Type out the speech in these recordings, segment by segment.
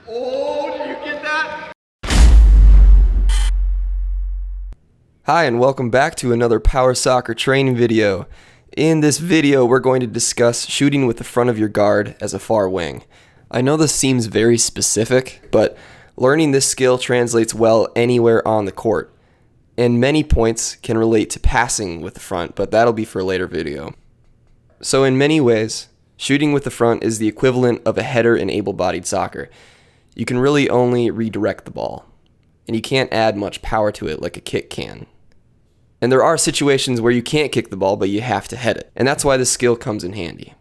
Oh, did you get that? Hi, and welcome back to another Power Soccer training video. In this video, we're going to discuss shooting with the front of your guard as a far wing. I know this seems very specific, but learning this skill translates well anywhere on the court. And many points can relate to passing with the front, but that'll be for a later video. So in many ways, shooting with the front is the equivalent of a header in able-bodied soccer. You can really only redirect the ball, and you can't add much power to it like a kick can. And there are situations where you can't kick the ball, but you have to head it, and that's why this skill comes in handy.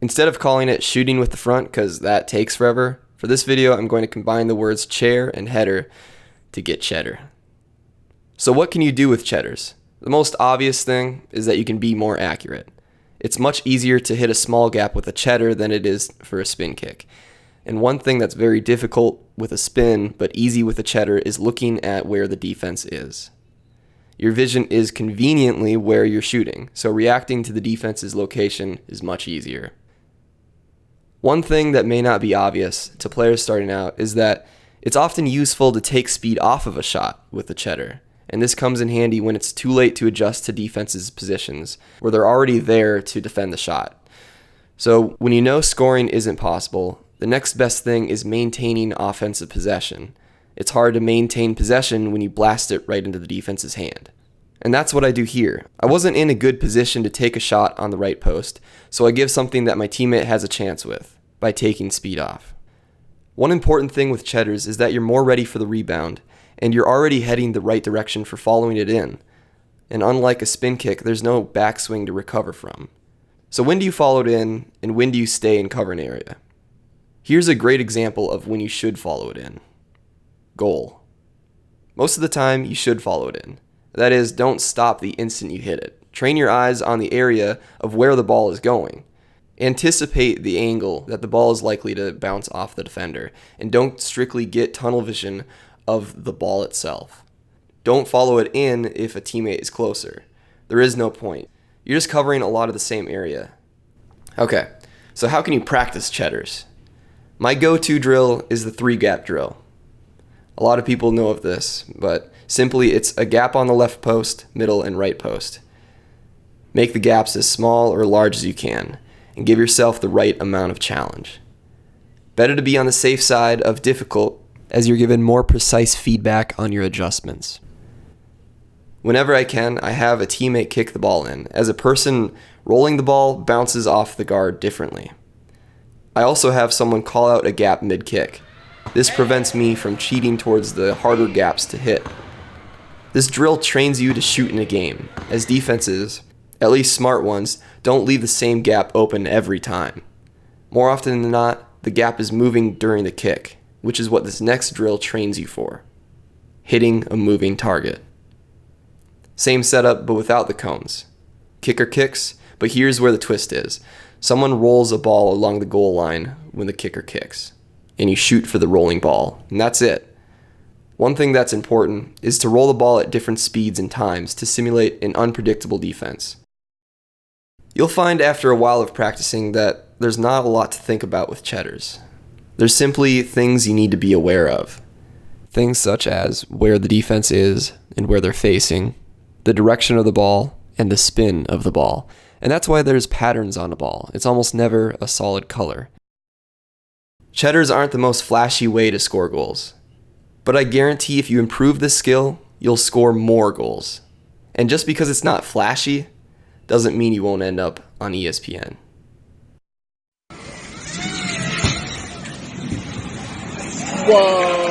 Instead of calling it shooting with the front, because that takes forever, for this video I'm going to combine the words chair and header to get cheddar. So what can you do with cheddars? The most obvious thing is that you can be more accurate. It's much easier to hit a small gap with a cheddar than it is for a spin kick. And one thing that's very difficult with a spin, but easy with a cheddar, is looking at where the defense is. Your vision is conveniently where you're shooting, so reacting to the defense's location is much easier. One thing that may not be obvious to players starting out is that it's often useful to take speed off of a shot with the cheddar, and this comes in handy when it's too late to adjust to defense's positions, where they're already there to defend the shot. So when you know scoring isn't possible, the next best thing is maintaining offensive possession. It's hard to maintain possession when you blast it right into the defense's hand. And that's what I do here. I wasn't in a good position to take a shot on the right post, so I give something that my teammate has a chance with, by taking speed off. One important thing with cheddars is that you're more ready for the rebound, and you're already heading the right direction for following it in. And unlike a spin kick, there's no backswing to recover from. So when do you follow it in, and when do you stay in cover an area? Here's a great example of when you should follow it in. Goal. Most of the time, you should follow it in. That is, don't stop the instant you hit it. Train your eyes on the area of where the ball is going. Anticipate the angle that the ball is likely to bounce off the defender, and don't strictly get tunnel vision of the ball itself. Don't follow it in if a teammate is closer. There is no point. You're just covering a lot of the same area. Okay, so how can you practice cheddars? My go-to drill is the 3-gap drill. A lot of people know of this, but simply it's a gap on the left post, middle, and right post. Make the gaps as small or large as you can, and give yourself the right amount of challenge. Better to be on the safe side of difficult, as you're given more precise feedback on your adjustments. Whenever I can, I have a teammate kick the ball in, as a person rolling the ball bounces off the guard differently. I also have someone call out a gap mid-kick. This prevents me from cheating towards the harder gaps to hit. This drill trains you to shoot in a game, as defenses, at least smart ones, don't leave the same gap open every time. More often than not, the gap is moving during the kick, which is what this next drill trains you for. Hitting a moving target. Same setup, but without the cones. Kicker kicks, but here's where the twist is. Someone rolls a ball along the goal line when the kicker kicks, and you shoot for the rolling ball, and that's it. One thing that's important is to roll the ball at different speeds and times to simulate an unpredictable defense. You'll find after a while of practicing that there's not a lot to think about with cheddars. There's simply things you need to be aware of. Things such as where the defense is and where they're facing, the direction of the ball, and the spin of the ball. And that's why there's patterns on a ball. It's almost never a solid color. Cheddars aren't the most flashy way to score goals, but I guarantee if you improve this skill, you'll score more goals. And just because it's not flashy, doesn't mean you won't end up on ESPN. Whoa.